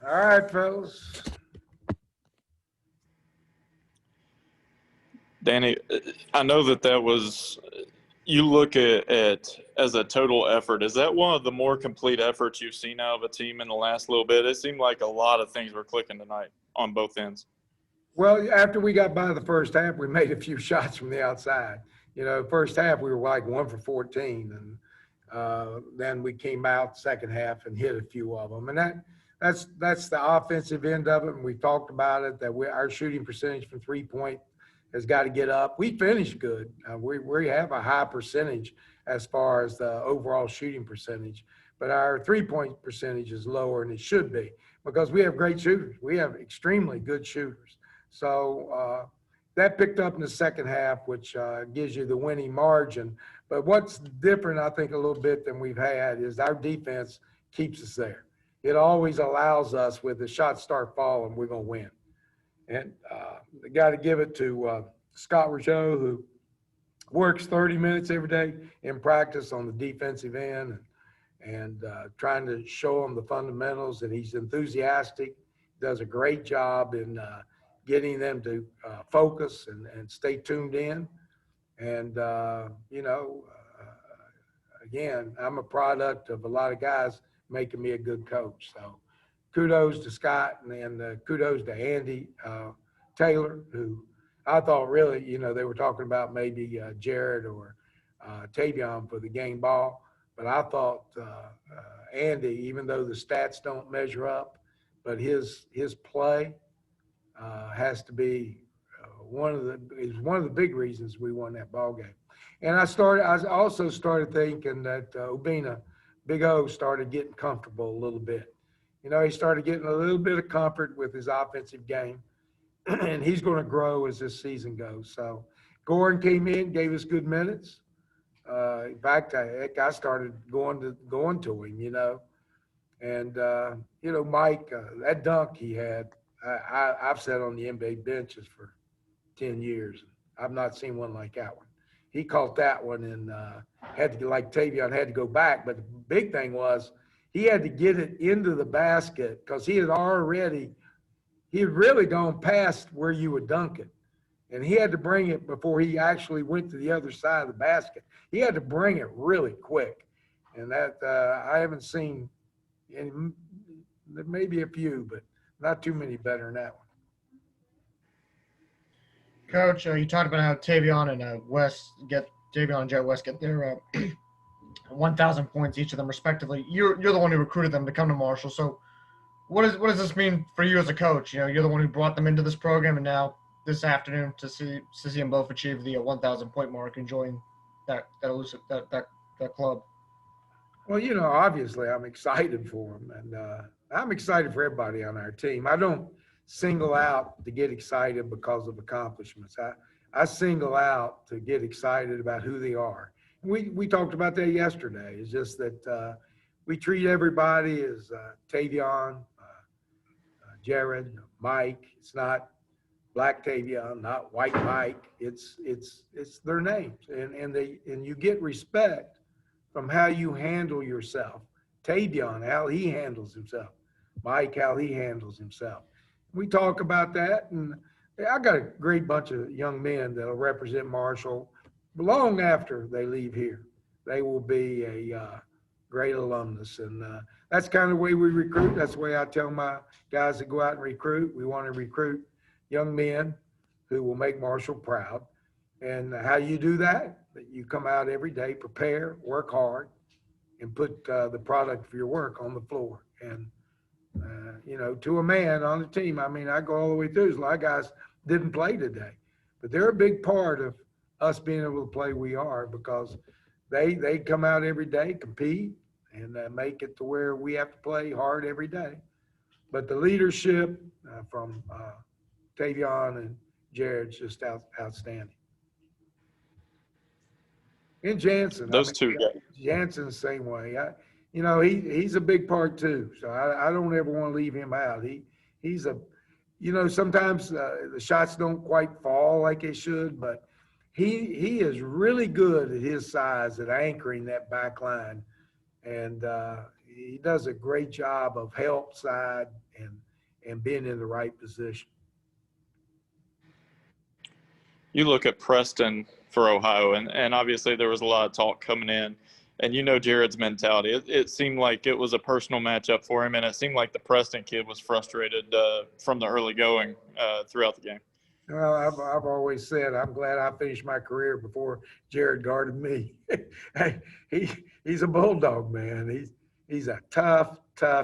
All right, fellas. Danny, I know that was you look at as a total effort. Is that one of the more complete efforts you've seen out of a team in the last little bit? It seemed like a lot of things were clicking tonight on both ends. Well, after we got by the first half, we made a few shots from the outside. First half we were like 1 for 14, and then we came out second half and hit a few of them. And that's the offensive end of it. And we talked about it that our shooting percentage from 3-point has got to get up. We finished good. We have a high percentage as far as the overall shooting percentage, but our 3-point percentage is lower than it should be because we have great shooters. We have extremely good shooters. So that picked up in the second half, which gives you the winning margin. But what's different, I think, a little bit than we've had is our defense keeps us there. It always allows us, with the shots start falling, we're going to win. And I got to give it to Scott Rougeau, who works 30 minutes every day in practice on the defensive end and trying to show them the fundamentals. And he's enthusiastic, does a great job in getting them to focus and stay tuned in. And, again, I'm a product of a lot of guys making me a good coach. So kudos to Scott and kudos to Andy Taylor, who I thought really, they were talking about maybe Jared or Tavion for the game ball. But I thought Andy, even though the stats don't measure up, but his play has to be one of the big reasons we won that ball game. And I also started thinking that Obina, Big O, started getting comfortable a little bit. He started getting a little bit of comfort with his offensive game, and he's going to grow as this season goes. So Gordon came in, gave us good minutes. In fact, I started going to him, and Mike, that dunk he had. I've sat on the NBA benches for 10 years. I've not seen one like that one. He caught that one and had to, like Tavion, had to go back. But the big thing was he had to get it into the basket because he had really gone past where you would dunk it. And he had to bring it before he actually went to the other side of the basket. He had to bring it really quick. And that I haven't seen any, maybe a few, but not too many better than that one. Coach, you talked about how Tavion and Jet West get their 1,000 points each of them respectively. You're the one who recruited them to come to Marshall. So what does this mean for you as a coach? You're the one who brought them into this program, and now this afternoon to see them both achieve the 1,000 point mark and join that club. Well, obviously I'm excited for them, and I'm excited for everybody on our team. I don't single out to get excited because of accomplishments. I single out to get excited about who they are. We talked about that yesterday. It's just that we treat everybody as Tavion, Jared, Mike. It's not Black Tavion, not White Mike. It's their names, and you get respect from how you handle yourself. Tavion, how he handles himself. Mike, how he handles himself. We talk about that, and I got a great bunch of young men that will represent Marshall long after they leave here. They will be a great alumnus, and that's kind of the way we recruit. That's the way I tell my guys to go out and recruit. We want to recruit young men who will make Marshall proud. And how you do that? That you come out every day, prepare, work hard, and put the product of your work on the floor. And to a man on the team, I go all the way through. A lot of guys didn't play today, but they're a big part of us being able to play we are because they come out every day, compete, and make it to where we have to play hard every day. But the leadership from Tavion and Jared's just outstanding. And Jansen. Those two guys. Jansen the same way. He's a big part too. So I don't ever want to leave him out. He's a, sometimes the shots don't quite fall like they should, but he is really good at his size at anchoring that back line. And he does a great job of help side and being in the right position. You look at Preston for Ohio, and obviously there was a lot of talk coming in. And you know Jared's mentality. It seemed like it was a personal matchup for him, and it seemed like the Preston kid was frustrated from the early going throughout the game. Well, I've always said I'm glad I finished my career before Jared guarded me. He's a bulldog, man. He's a tough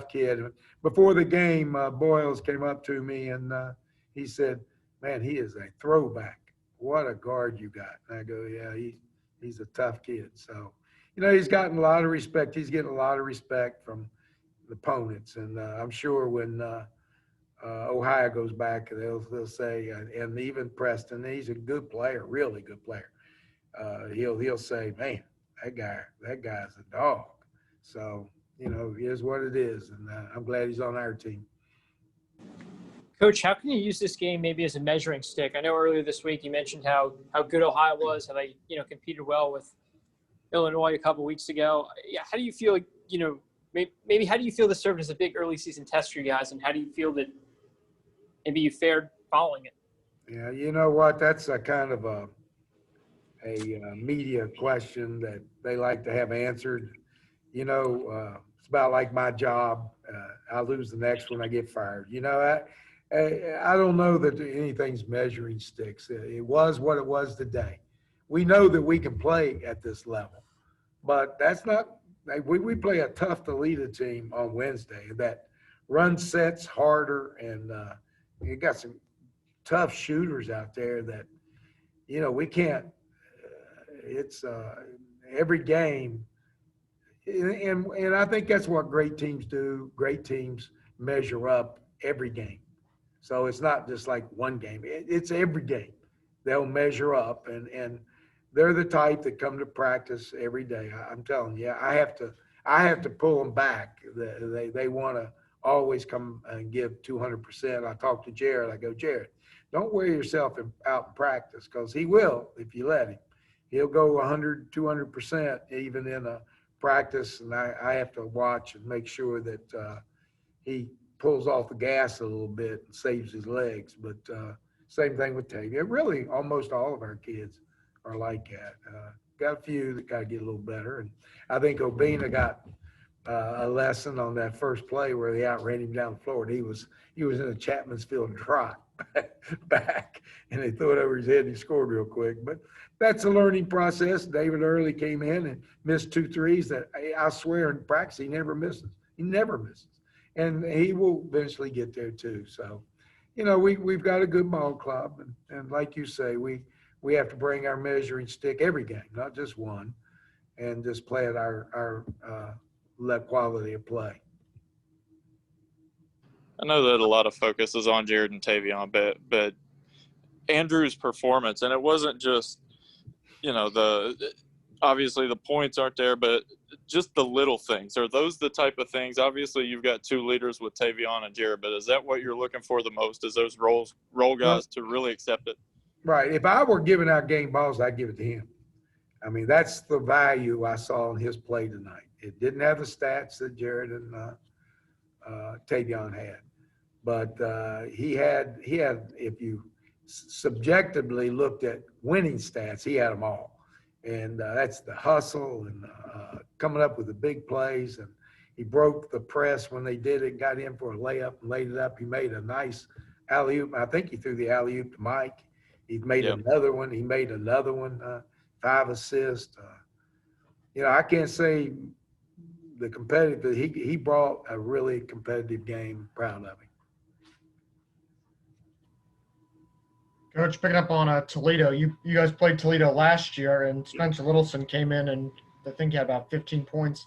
kid. Before the game, Boyles came up to me and he said, "Man, he is a throwback. What a guard you got." And I go, "Yeah, he's a tough kid." So, he's gotten a lot of respect. He's getting a lot of respect from the opponents, and I'm sure when Ohio goes back, they'll say, and even Preston, he's a good player, really good player. He'll say, "Man, that guy's a dog." So here's what it is, and I'm glad he's on our team. Coach, how can you use this game maybe as a measuring stick? I know earlier this week you mentioned how good Ohio was, how they competed well with Illinois a couple weeks ago. Yeah, how do you feel? Maybe how do you feel this served as a big early season test for you guys, and how do you feel that maybe you fared following it? Yeah, you know what? That's a kind of a media question that they like to have answered. It's about like my job. I lose the next one, I get fired. I don't know that anything's measuring sticks. It was what it was today. We know that we can play at this level, but that's not. We play a tough Toledo team on Wednesday that runs sets harder, and you got some tough shooters out there that we can't. It's every game, and I think that's what great teams do. Great teams measure up every game. So it's not just like one game. It's every game. They'll measure up, and they're the type that come to practice every day. I'm telling you, I have to pull them back. They want to always come and give 200%. I talk to Jared. I go, "Jared, don't wear yourself out in practice, because he will if you let him. He'll go 100, 200% even in a practice, and I have to watch and make sure that he pulls off the gas a little bit and saves his legs." But same thing with Tavia. Really, almost all of our kids are like that. Got a few that got to get a little better. And I think Obina got a lesson on that first play where they outran him down the floor. And he was in a Chapman's Field trot back, and they threw it over his head and he scored real quick. But that's a learning process. David Early came in and missed 2 threes that I swear in practice he never misses. He never misses. And he will eventually get there too. So, we've got a good ball club, and like you say, we have to bring our measuring stick every game, not just one, and just play at our quality of play. I know that a lot of focus is on Jared and Tavion, but Andrew's performance, and it wasn't just obviously the points aren't there, but just the little things. Are those the type of things? Obviously, you've got 2 leaders with Tavion and Jared, but is that what you're looking for the most? Is those role guys to really accept it? Right. If I were giving out game balls, I'd give it to him. I mean, that's the value I saw in his play tonight. It didn't have the stats that Jared and Tavion had, but he had. If you subjectively looked at winning stats, he had them all. And that's the hustle and coming up with the big plays. And he broke the press when they did it, got in for a layup and laid it up. He made a nice alley-oop. I think he threw the alley-oop to Mike. He made another one. He made another one, 5 assists. I can't say the competitive, but he brought a really competitive game. Proud of him. Coach, picking up on Toledo, you guys played Toledo last year, and Spencer Littleson came in, and I think he had about 15 points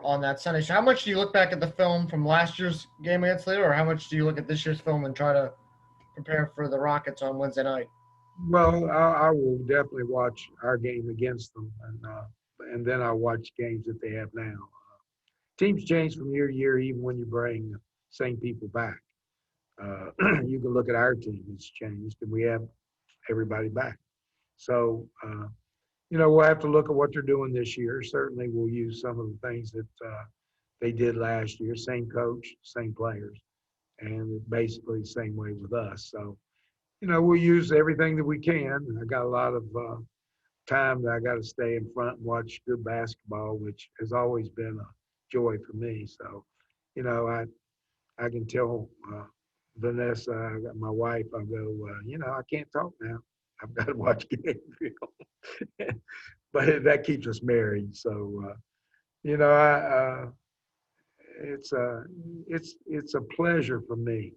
on that Sunday. So how much do you look back at the film from last year's game against Toledo, or how much do you look at this year's film and try to prepare for the Rockets on Wednesday night? Well, I will definitely watch our game against them, and then I'll watch games that they have now. Teams change from year to year, even when you bring the same people back. You can look at our team; it's changed, and we have everybody back. So, we'll have to look at what they're doing this year. Certainly, we'll use some of the things that they did last year. Same coach, same players, and basically the same way with us. So, we'll use everything that we can. I got a lot of time that I got to stay in front and watch good basketball, which has always been a joy for me. So, I can tell Vanessa, my wife, I go, I can't talk now. I've got to watch game. But that keeps us married. So, it's a pleasure for me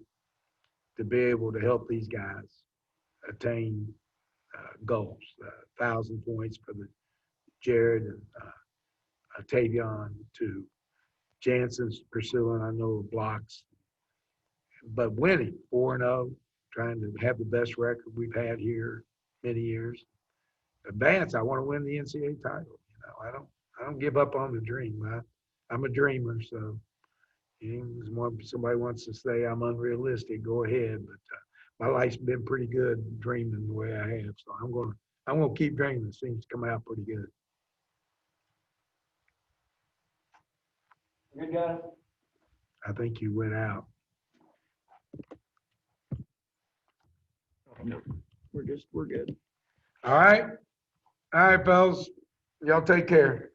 to be able to help these guys attain goals. 1,000 points for the Jared and Tavion to Jansen's pursuing, I know, blocks, but winning 4-0, trying to have the best record we've had here many years. Advance, I want to win the NCAA title. I don't give up on the dream. I'm a dreamer, so somebody wants to say I'm unrealistic, go ahead. But my life's been pretty good dreaming the way I have, so I'm gonna keep dreaming. It seems to come out pretty good. Good guy. I think you went out. No, we're good. All right, fellas, y'all take care.